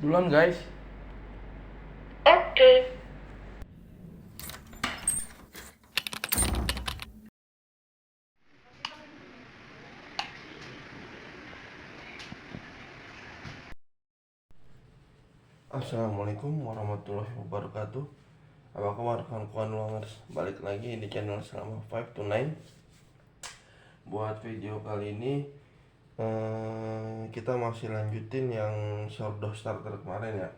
Duluan guys. Oke. Assalamualaikum warahmatullahi wabarakatuh. Apa kabar kawan-kawan Luangers? Balik lagi di channel Selama 5 to 9. Buat video kali ini kita masih lanjutin yang sourdough starter kemarin ya.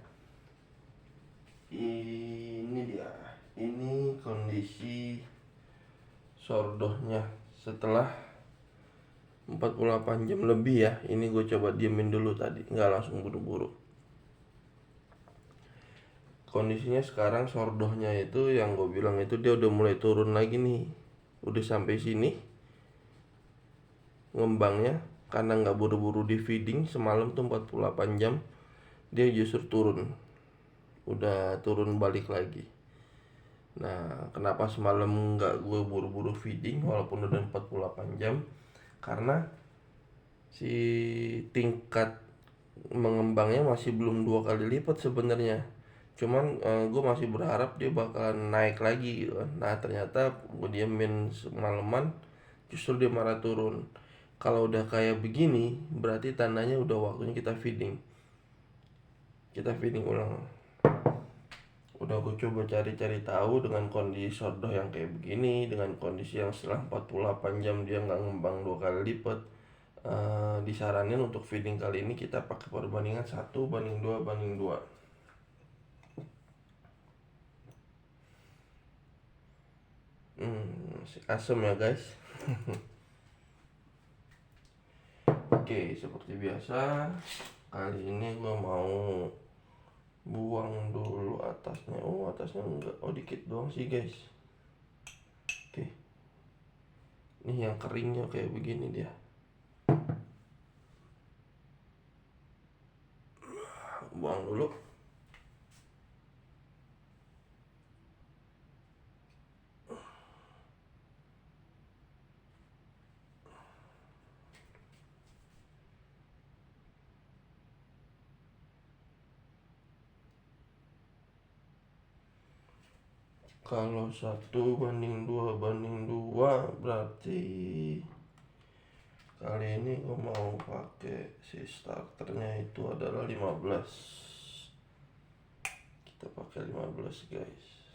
Ini dia. Ini kondisi sourdoughnya setelah 48 jam lebih ya. Ini gue coba diemin dulu tadi, nggak langsung buru-buru. Kondisinya sekarang sourdoughnya itu yang gue bilang itu dia udah mulai turun lagi nih. Udah sampai sini ngembangnya, karena nggak buru-buru di feeding semalam tuh 48 jam dia justru turun. Udah turun balik lagi. Nah, kenapa semalam nggak gue buru-buru feeding walaupun udah 48 jam? Karena si tingkat mengembangnya masih belum 2 kali lipat sebenarnya. Cuman gue masih berharap dia bakalan naik lagi gitu kan. Nah ternyata gue diemin semalaman justru dia malah turun. Kalau udah kayak begini berarti tandanya udah waktunya kita feeding. Kita feeding ulang. Udah gue coba cari-cari tahu dengan kondisi sourdough yang kayak begini, dengan kondisi yang setelah 48 jam dia nggak ngembang 2 kali lipat. Disaranin untuk feeding kali ini kita pakai perbandingan 1:2:2. Masih asem ya guys. Oke, seperti biasa kali ini gue mau buang dulu atasnya. Oh, atasnya enggak, oh dikit doang sih guys. Oke, ini yang keringnya kayak begini dia. Buang dulu. Kalau 1:2:2 berarti kali ini gue mau pakai si starternya itu adalah 15. Kita pakai 15 guys.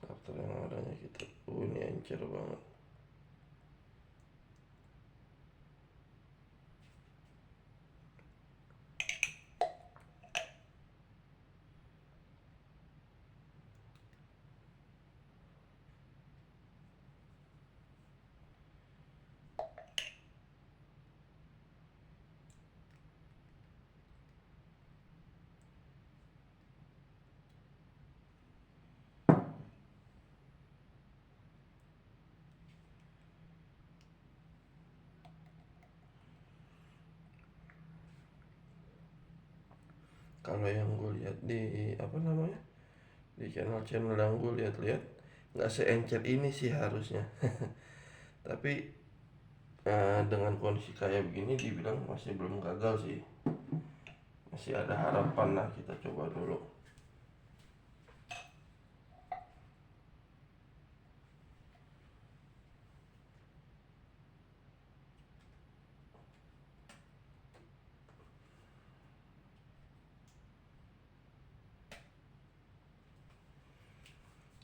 Starter yang adanya kita. Ini encer banget. Kalau yang gue lihat di apa namanya, di channel-channel yang gue lihat-lihat nggak seencer ini sih harusnya. Tapi dengan kondisi kayak begini dibilang masih belum gagal sih, masih ada harapan lah, kita coba dulu.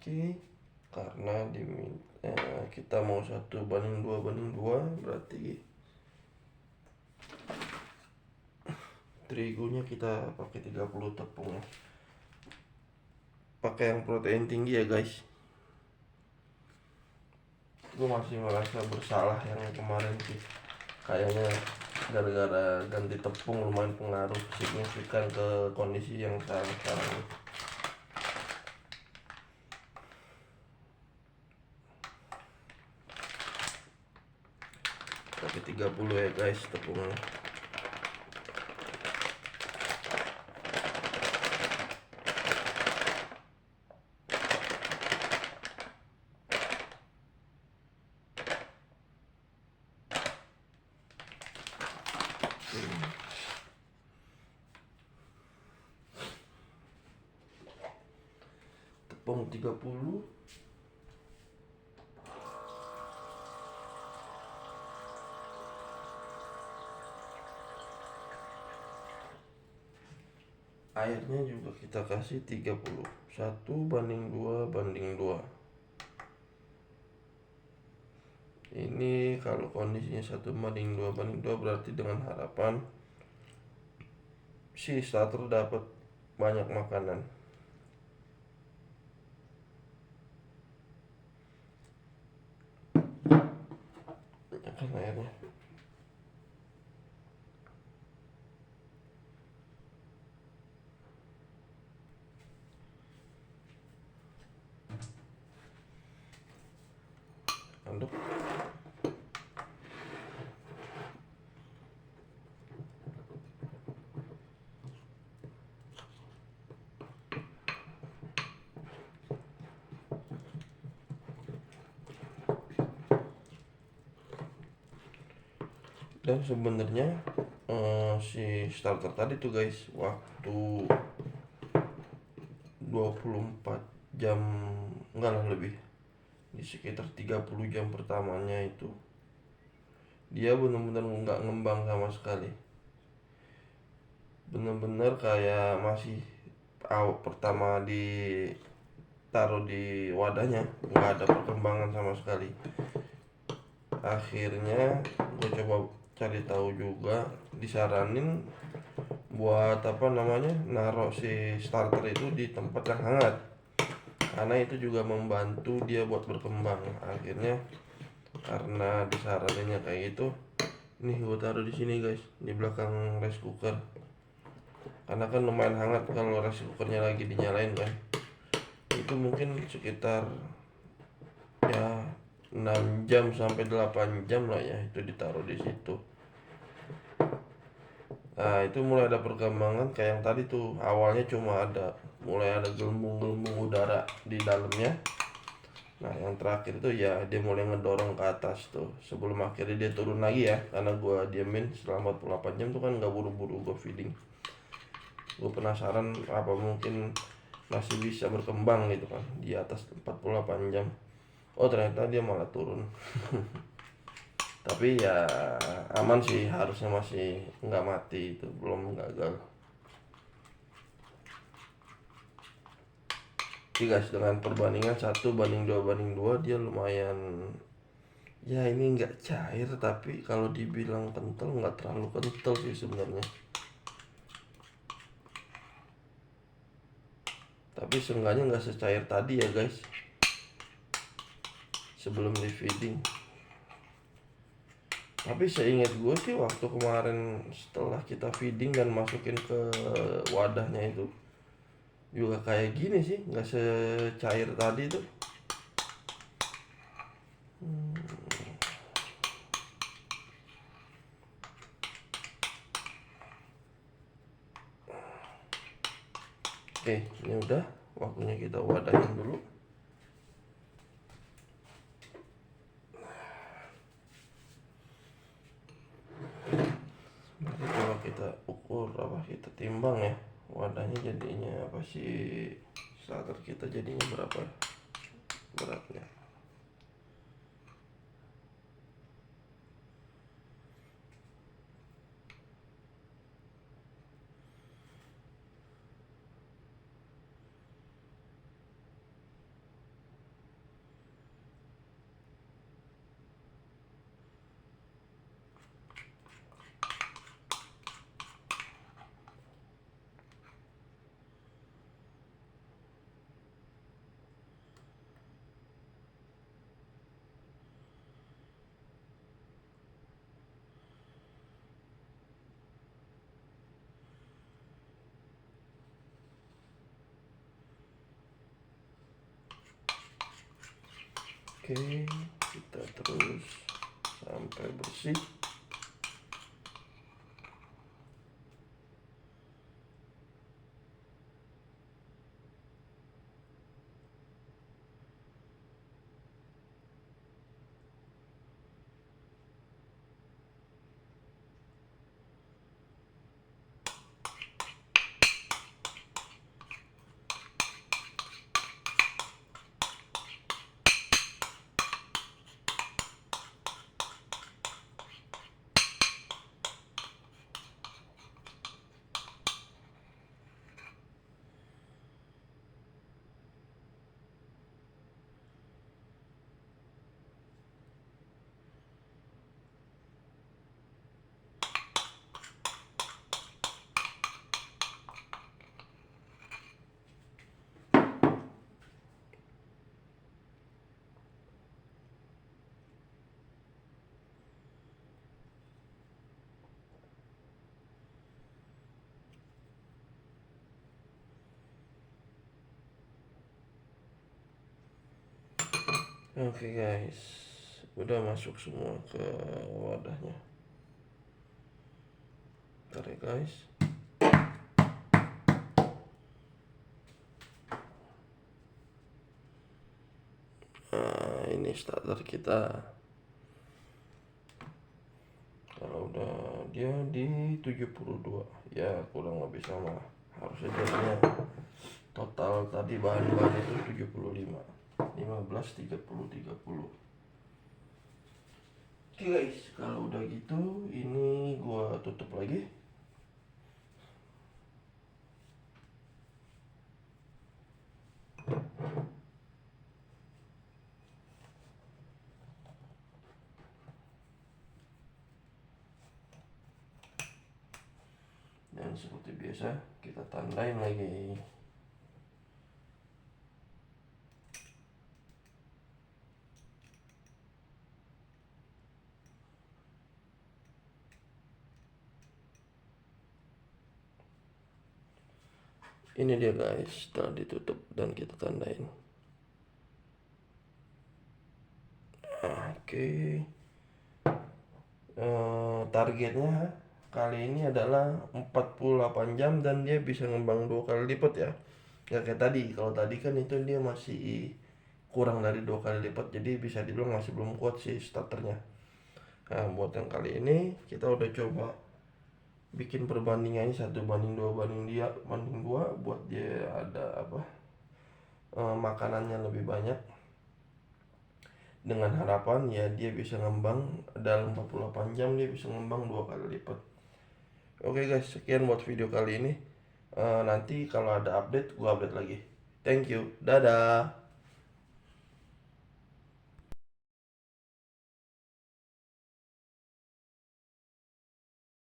Oke, karena kita mau 1:2:2 berarti terigunya kita pakai 30 tepung ya. Pakai yang protein tinggi ya guys. Gue masih merasa bersalah yang kemarin sih. Kayaknya gara-gara ganti tepung lumayan pengaruh signifikan ke kondisi yang sekarang. Pakai 30 ya guys tepungnya. pom 30. Airnya juga kita kasih 30. 1:2:2. Ini kalau kondisinya 1:2:2 berarti dengan harapan si starter dapat banyak makanan. Nyalakan airnya. Aduk. Dan sebenarnya si starter tadi tuh guys, waktu 24 jam, enggak lah, lebih, di sekitar 30 jam pertamanya itu dia benar-benar nggak ngembang sama sekali. Benar-benar kayak masih pertama ditaruh di wadahnya, nggak ada perkembangan sama sekali. Akhirnya gue coba cari tahu juga, disaranin buat naruh si starter itu di tempat yang hangat, karena itu juga membantu dia buat berkembang. Akhirnya karena disaraninnya kayak gitu, nih gue taruh di sini guys, di belakang rice cooker, karena kan lumayan hangat kalau rice cookernya lagi dinyalain kan. Itu mungkin sekitar ya 6 jam sampai 8 jam lah ya itu ditaruh di situ. Nah itu mulai ada perkembangan kayak yang tadi tuh, awalnya cuma mulai ada gelembung-gelembung udara di dalamnya. Nah yang terakhir tuh ya dia mulai ngedorong ke atas tuh, sebelum akhirnya dia turun lagi ya, karena gue diemin selama 48 jam tuh kan gak buru-buru gue feeding. Gue penasaran apa mungkin masih bisa berkembang gitu kan di atas 48 jam. Oh ternyata dia malah turun. Tapi ya aman sih, harusnya masih nggak mati, itu belum gagal. Jadi guys, dengan perbandingan 1:2:2 dia lumayan, ya ini nggak cair, tapi kalau dibilang kental nggak terlalu kental sih sebenarnya. Tapi seenggaknya nggak secair tadi ya guys, sebelum di feeding. Tapi seingat gue sih waktu kemarin setelah kita feeding dan masukin ke wadahnya itu juga kayak gini sih, nggak secair tadi tuh. Oke, ini udah waktunya kita wadahin dulu. Berarti coba kita ukur, kita timbang ya wadahnya jadinya si starter kita jadinya berapa beratnya. Oke, kita terus sampai bersih. Oke guys, udah masuk semua ke wadahnya. Bentar ya guys. Nah, ini starter kita. Kalau udah dia di 72, ya kurang lebih sama. Harusnya jadinya total tadi bahan-bahan itu 75, 15, 30, 30. Oke guys, kalau udah gitu ini gua tutup lagi. Dan seperti biasa kita tandain lagi. Ini dia guys, setelah ditutup dan kita tandain. Oke. Targetnya kali ini adalah 48 jam dan dia bisa ngembang 2 kali lipat ya. Gak kayak tadi, kalau tadi kan itu dia masih kurang dari 2 kali lipat, jadi bisa dibilang masih belum kuat sih starternya. Nah, buat yang kali ini kita udah coba bikin perbandingannya 1 banding 2 buat dia ada apa, makanannya lebih banyak, dengan harapan ya dia bisa ngembang dalam 48 jam, dia bisa ngembang 2 kali lipat. Oke guys, sekian buat video kali ini. Nanti kalau ada update gua update lagi. Thank you, dadah.